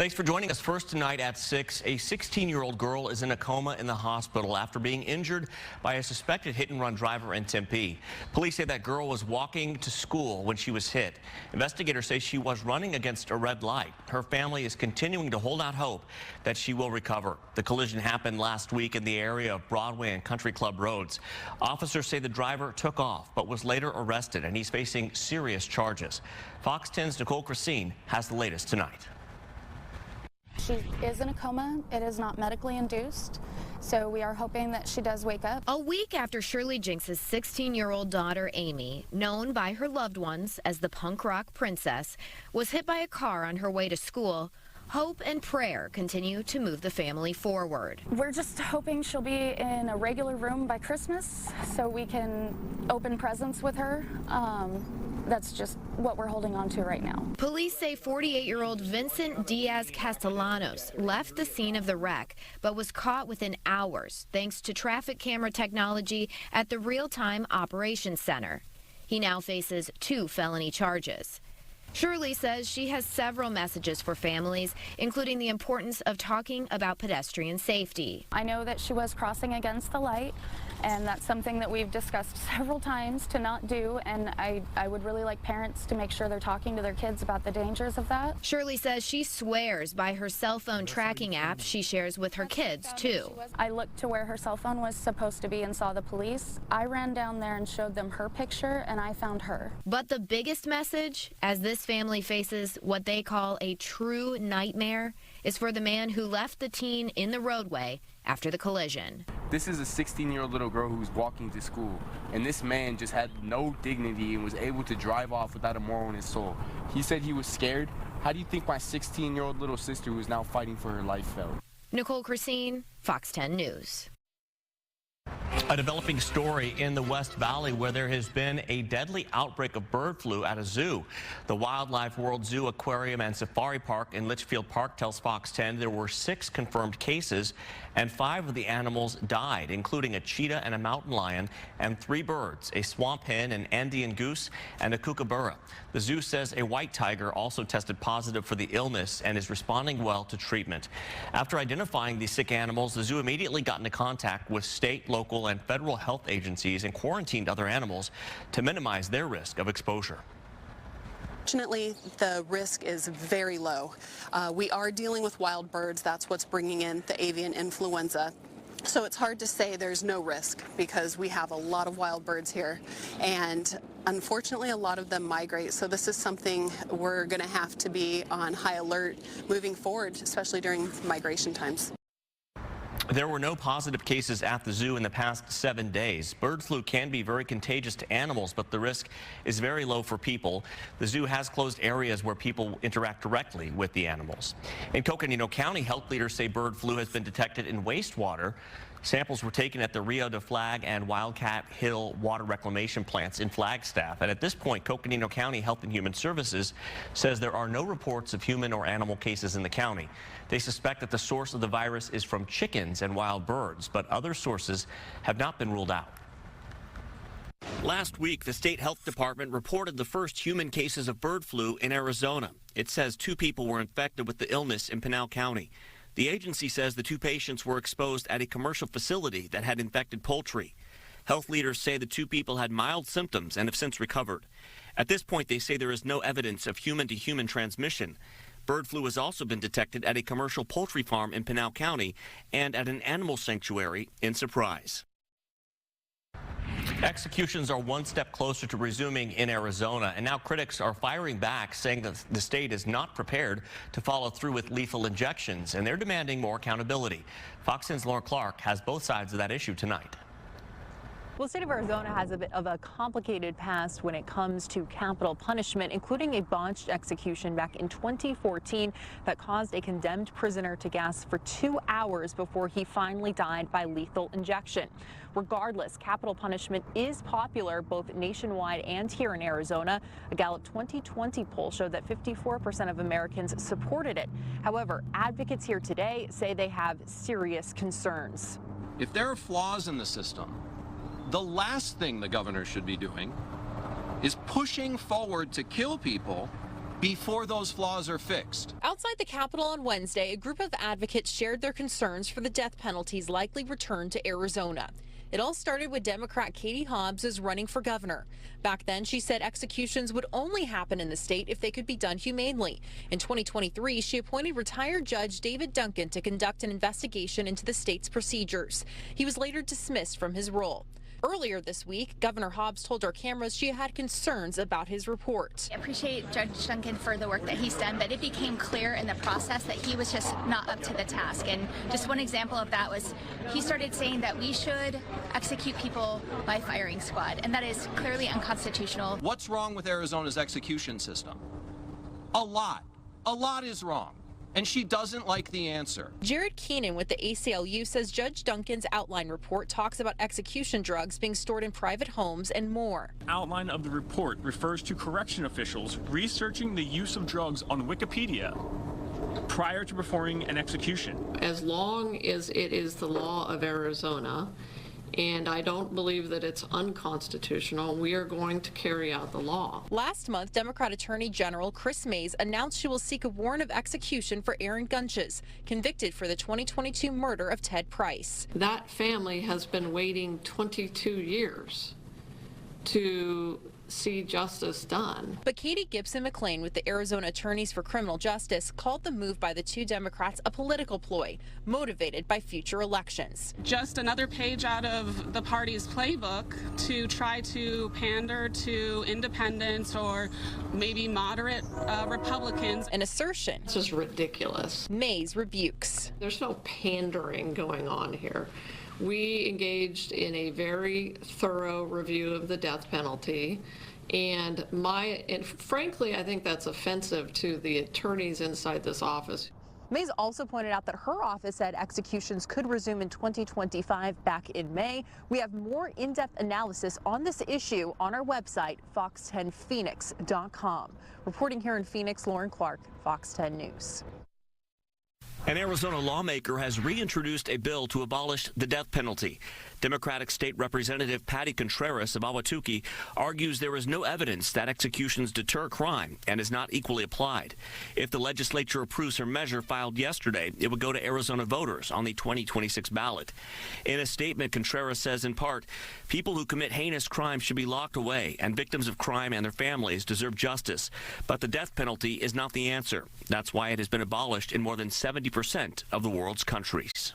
Thanks for joining us. First tonight at 6, a 16-year-old girl is in a coma in the hospital after being injured by a suspected hit-and-run driver in Tempe. Police say that girl was walking to school when she was hit. Investigators say she was running against a red light. Her family is continuing to hold out hope that she will recover. The collision happened last week in the area of Broadway and Country Club roads. Officers say the driver took off but was later arrested, and he's facing serious charges. Fox 10's Nicole Christine has the latest tonight. She is in a coma. It is not medically induced, so we are hoping that she does wake up. A week after Shirley Jinks' 16-year-old daughter, Amy, known by her loved ones as the punk rock princess, was hit by a car on her way to school, hope and prayer continue to move the family forward. We're just hoping she'll be in a regular room by Christmas so we can open presents with her. That's just what we're holding on to right now. Police say 48-year-old Vincent Diaz Castellanos left the scene of the wreck, but was caught within hours thanks to traffic camera technology at the Real-Time Operations Center. He now faces 2 felony charges. Shirley says she has several messages for families, including the importance of talking about pedestrian safety. I know that she was crossing against the light, and that's something that we've discussed several times to not do, and I would really like parents to make sure they're talking to their kids about the dangers of that. Shirley says she swears by her cell phone tracking app she shares with her kids, too. I looked to where her cell phone was supposed to be and saw the police. I ran down there and showed them her picture, and I found her. But the biggest message, as this family faces what they call a true nightmare, is for the man who left the teen in the roadway after the collision. This is a 16-year-old little girl who's walking to school, and this man just had no dignity and was able to drive off without a moral in his soul. He said he was scared. How do you think my 16-year-old little sister, who is now fighting for her life, felt? Nicole Christine, Fox 10 News. A developing story in the West Valley where there has been a deadly outbreak of bird flu at a zoo. The Wildlife World Zoo Aquarium and Safari Park in Litchfield Park tells Fox 10 there were 6 confirmed cases and 5 of the animals died, including a cheetah and a mountain lion and 3 birds, a swamp hen, an Andean goose, and a kookaburra. The zoo says a white tiger also tested positive for the illness and is responding well to treatment. After identifying these sick animals, the zoo immediately got into contact with state, local, and federal health agencies and quarantined other animals to minimize their risk of exposure. Fortunately, the risk is very low. We are dealing with wild birds. That's what's bringing in the avian influenza. So it's hard to say there's no risk because we have a lot of wild birds here. And unfortunately, a lot of them migrate. So this is something we're going to have to be on high alert moving forward, especially during migration times. There were no positive cases at the zoo in the past 7 days. Bird flu can be very contagious to animals, but the risk is very low for people. The zoo has closed areas where people interact directly with the animals. In Coconino County, health leaders say bird flu has been detected in wastewater. Samples were taken at the Rio de Flag and Wildcat Hill water reclamation plants in Flagstaff. And at this point, Coconino County Health and Human Services says there are no reports of human or animal cases in the county. They suspect that the source of the virus is from chickens and wild birds, but other sources have not been ruled out. Last week, the state health department reported the first human cases of bird flu in Arizona. It says 2 people were infected with the illness in Pinal County. The agency says the 2 patients were exposed at a commercial facility that had infected poultry. Health leaders say the 2 people had mild symptoms and have since recovered. At this point, they say there is no evidence of human-to-human transmission. Bird flu has also been detected at a commercial poultry farm in Pinal County and at an animal sanctuary in Surprise. Executions are one step closer to resuming in Arizona, and now critics are firing back, saying that the state is not prepared to follow through with lethal injections, and they're demanding more accountability. Fox 10's Lauren Clark has both sides of that issue tonight. Well, the state of Arizona has a bit of a complicated past when it comes to capital punishment, including a botched execution back in 2014 that caused a condemned prisoner to gasp for 2 hours before he finally died by lethal injection. Regardless, capital punishment is popular both nationwide and here in Arizona. A Gallup 2020 poll showed that 54% of Americans supported it. However, advocates here today say they have serious concerns. If there are flaws in the system, the last thing the governor should be doing is pushing forward to kill people before those flaws are fixed. Outside the Capitol on Wednesday, a group of advocates shared their concerns for the death penalty's likely return to Arizona. It all started with Democrat Katie Hobbs as running for governor. Back then, she said executions would only happen in the state if they could be done humanely. In 2023, she appointed retired Judge David Duncan to conduct an investigation into the state's procedures. He was later dismissed from his role. Earlier this week, Governor Hobbs told our cameras she had concerns about his report. I appreciate Judge Duncan for the work that he's done, but it became clear in the process that he was just not up to the task. And just one example of that was he started saying that we should execute people by firing squad, and that is clearly unconstitutional. What's wrong with Arizona's execution system? A lot. A lot is wrong. And she doesn't like the answer. Jared Keenan with the ACLU says Judge Duncan's outline report talks about execution drugs being stored in private homes and more. Outline of the report refers to correction officials researching the use of drugs on Wikipedia prior to performing an execution. As long as it is the law of Arizona, and I don't believe that it's unconstitutional, we are going to carry out the law. Last month, Democrat Attorney General Chris Mays announced she will seek a warrant of execution for Aaron Gunches, convicted for the 2022 murder of Ted Price. That family has been waiting 22 years to see justice done. But Katie Gibson McLean with the Arizona Attorneys for Criminal Justice called the move by the two Democrats a political ploy, motivated by future elections. Just another page out of the party's playbook to try to pander to independents or maybe moderate Republicans. An assertion. This is ridiculous. Mays rebukes. There's no pandering going on here. We engaged in a very thorough review of the death penalty, and frankly, I think that's offensive to the attorneys inside this office. Mays also pointed out that her office said executions could resume in 2025 back in May. We have more in-depth analysis on this issue on our website, fox10phoenix.com. Reporting here in Phoenix, Lauren Clark, Fox 10 News. An Arizona lawmaker has reintroduced a bill to abolish the death penalty. Democratic State Representative Patty Contreras of Ahwatukee argues there is no evidence that executions deter crime and is not equally applied. If the legislature approves her measure filed yesterday, it would go to Arizona voters on the 2026 ballot. In a statement, Contreras says in part, people who commit heinous crimes should be locked away, and victims of crime and their families deserve justice. But the death penalty is not the answer. That's why it has been abolished in more than 70% of the world's countries.